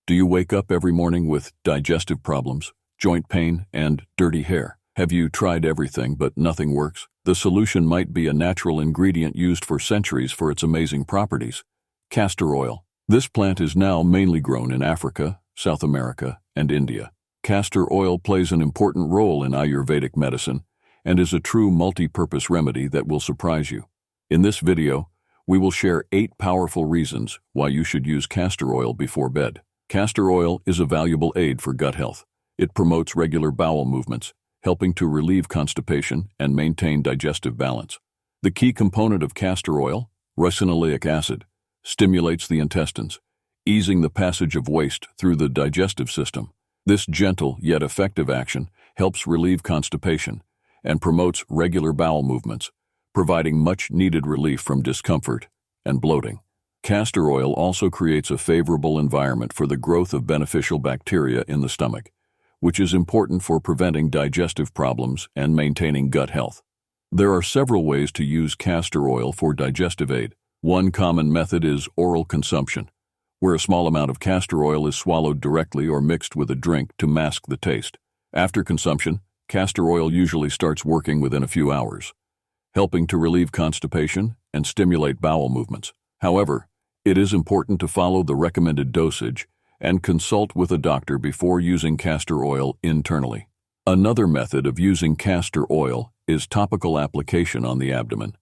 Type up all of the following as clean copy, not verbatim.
Do you wake up every morning with digestive problems, joint pain, and dirty hair? Have you tried everything but nothing works? The solution might be a natural ingredient used for centuries for its amazing properties: castor oil. This plant is now mainly grown in Africa, South America, and India. Castor oil plays an important role in Ayurvedic medicine and is a true multi-purpose remedy that will surprise you. In this video, we will share 8 powerful reasons why you should use castor oil before bed. Castor oil is a valuable aid for gut health. It promotes regular bowel movements, helping to relieve constipation and maintain digestive balance. The key component of castor oil, ricinoleic acid, stimulates the intestines, easing the passage of waste through the digestive system. This gentle yet effective action helps relieve constipation and promotes regular bowel movements, providing much-needed relief from discomfort and bloating. Castor oil also creates a favorable environment for the growth of beneficial bacteria in the stomach, which is important for preventing digestive problems and maintaining gut health. There are several ways to use castor oil for digestive aid. One common method is oral consumption, where a small amount of castor oil is swallowed directly or mixed with a drink to mask the taste. After consumption, castor oil usually starts working within a few hours, helping to relieve constipation and stimulate bowel movements. However, it is important to follow the recommended dosage and consult with a doctor before using castor oil internally. Another method of using castor oil is topical application on the abdomen.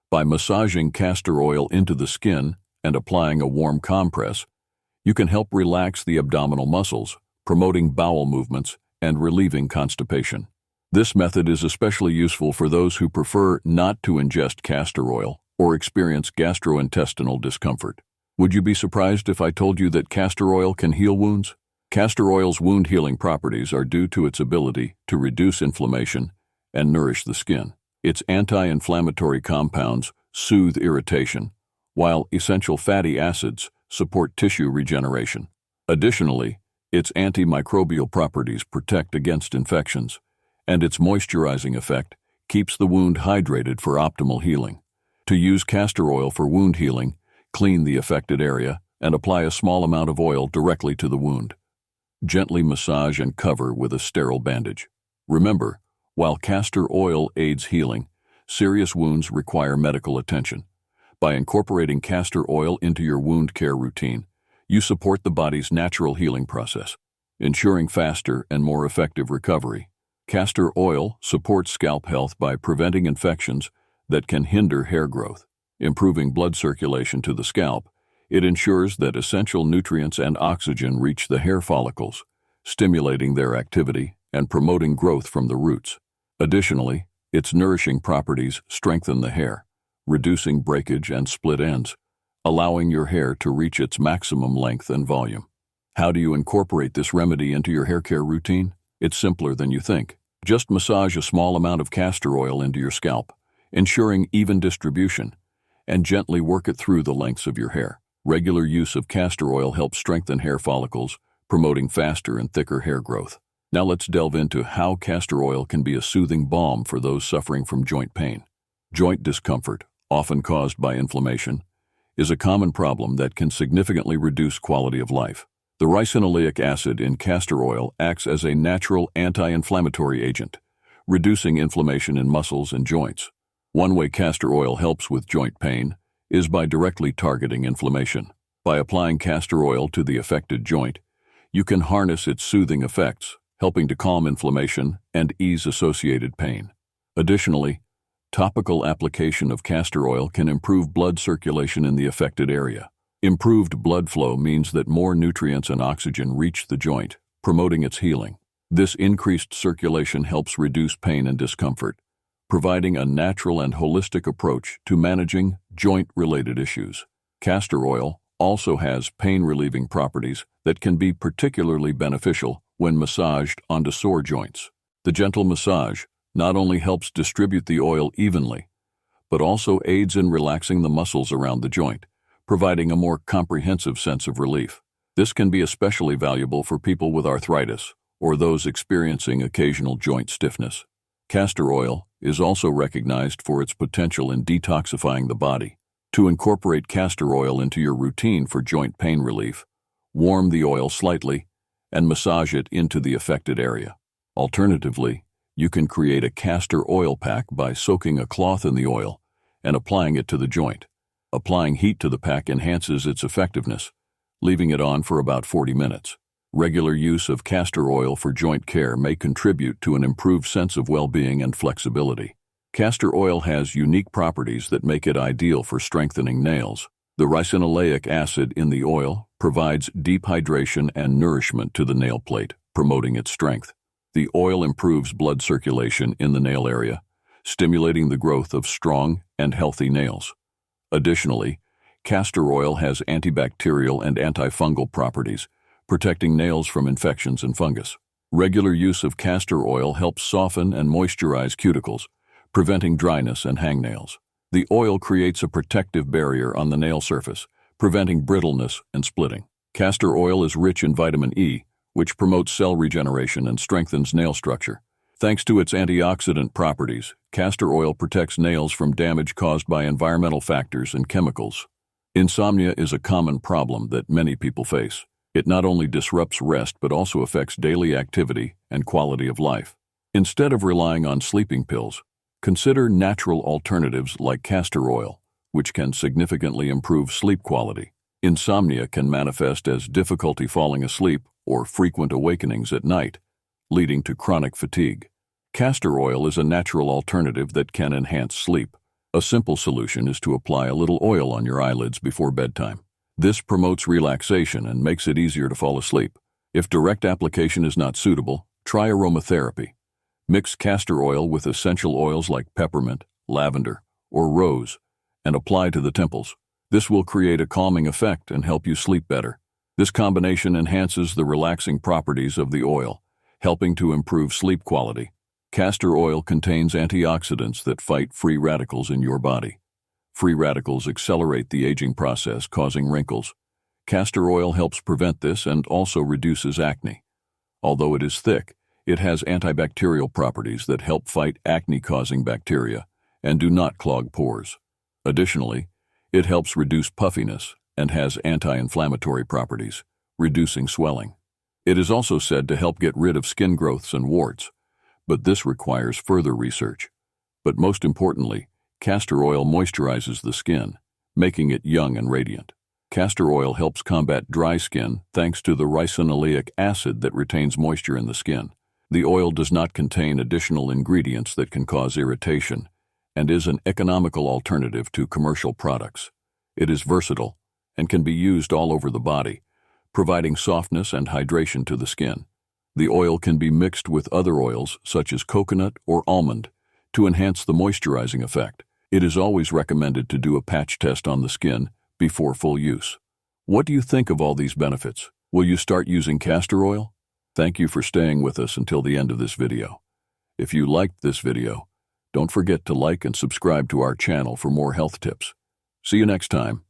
By massaging castor oil into the skin and applying a warm compress, you can help relax the abdominal muscles, promoting bowel movements and relieving constipation. This method is especially useful for those who prefer not to ingest castor oil or experience gastrointestinal discomfort. Would you be surprised if I told you that castor oil can heal wounds? Castor oil's wound-healing properties are due to its ability to reduce inflammation and nourish the skin. Its anti-inflammatory compounds soothe irritation, while essential fatty acids support tissue regeneration. Additionally, its antimicrobial properties protect against infections, and its moisturizing effect keeps the wound hydrated for optimal healing. To use castor oil for wound healing, clean the affected area and apply a small amount of oil directly to the wound. Gently massage and cover with a sterile bandage. Remember, while castor oil aids healing, serious wounds require medical attention. By incorporating castor oil into your wound care routine, you support the body's natural healing process, ensuring faster and more effective recovery. Castor oil supports scalp health by preventing infections that can hinder hair growth. Improving blood circulation to the scalp, it ensures that essential nutrients and oxygen reach the hair follicles, stimulating their activity and promoting growth from the roots. Additionally, its nourishing properties strengthen the hair, reducing breakage and split ends, allowing your hair to reach its maximum length and volume. How do you incorporate this remedy into your hair care routine? It's simpler than you think. Just massage a small amount of castor oil into your scalp, ensuring even distribution, and gently work it through the lengths of your hair. Regular use of castor oil helps strengthen hair follicles, promoting faster and thicker hair growth. Now let's delve into how castor oil can be a soothing balm for those suffering from joint pain. Joint discomfort, often caused by inflammation, is a common problem that can significantly reduce quality of life. The ricinoleic acid in castor oil acts as a natural anti-inflammatory agent, reducing inflammation in muscles and joints. One way castor oil helps with joint pain is by directly targeting inflammation. By applying castor oil to the affected joint, you can harness its soothing effects, helping to calm inflammation and ease associated pain. Additionally, topical application of castor oil can improve blood circulation in the affected area. Improved blood flow means that more nutrients and oxygen reach the joint, promoting its healing. This increased circulation helps reduce pain and discomfort, providing a natural and holistic approach to managing joint-related issues. Castor oil also has pain-relieving properties that can be particularly beneficial when massaged onto sore joints. The gentle massage not only helps distribute the oil evenly, but also aids in relaxing the muscles around the joint, providing a more comprehensive sense of relief. This can be especially valuable for people with arthritis or those experiencing occasional joint stiffness. Castor oil is also recognized for its potential in detoxifying the body. To incorporate castor oil into your routine for joint pain relief, Warm the oil slightly and massage it into the affected area. Alternatively, you can create a castor oil pack by soaking a cloth in the oil and applying it to the joint. Applying heat to the pack enhances its effectiveness, leaving it on for about 40 minutes. Regular use of castor oil for joint care may contribute to an improved sense of well-being and flexibility. Castor oil has unique properties that make it ideal for strengthening nails. The ricinoleic acid in the oil provides deep hydration and nourishment to the nail plate, promoting its strength. The oil improves blood circulation in the nail area, stimulating the growth of strong and healthy nails. Additionally, castor oil has antibacterial and antifungal properties, protecting nails from infections and fungus. Regular use of castor oil helps soften and moisturize cuticles, preventing dryness and hangnails. The oil creates a protective barrier on the nail surface, preventing brittleness and splitting. Castor oil is rich in vitamin E, which promotes cell regeneration and strengthens nail structure. Thanks to its antioxidant properties, castor oil protects nails from damage caused by environmental factors and chemicals. Insomnia is a common problem that many people face. It not only disrupts rest but also affects daily activity and quality of life. Instead of relying on sleeping pills, consider natural alternatives like castor oil, which can significantly improve sleep quality. Insomnia can manifest as difficulty falling asleep or frequent awakenings at night, leading to chronic fatigue. Castor oil is a natural alternative that can enhance sleep. A simple solution is to apply a little oil on your eyelids before bedtime. This promotes relaxation and makes it easier to fall asleep. If direct application is not suitable, try aromatherapy. Mix castor oil with essential oils like peppermint, lavender, or rose, and apply to the temples. This will create a calming effect and help you sleep better. This combination enhances the relaxing properties of the oil, helping to improve sleep quality. Castor oil contains antioxidants that fight free radicals in your body. Free radicals accelerate the aging process, causing wrinkles. Castor oil helps prevent this and also reduces acne. Although it is thick, it has antibacterial properties that help fight acne-causing bacteria and do not clog pores. Additionally, it helps reduce puffiness and has anti-inflammatory properties, reducing swelling. It is also said to help get rid of skin growths and warts, but this requires further research. But most importantly, castor oil moisturizes the skin, making it young and radiant. Castor oil helps combat dry skin thanks to the ricinoleic acid that retains moisture in the skin. The oil does not contain additional ingredients that can cause irritation and is an economical alternative to commercial products. It is versatile and can be used all over the body, providing softness and hydration to the skin. The oil can be mixed with other oils such as coconut or almond to enhance the moisturizing effect. It is always recommended to do a patch test on the skin before full use. What do you think of all these benefits? Will you start using castor oil? Thank you for staying with us until the end of this video. If you liked this video, don't forget to like and subscribe to our channel for more health tips. See you next time.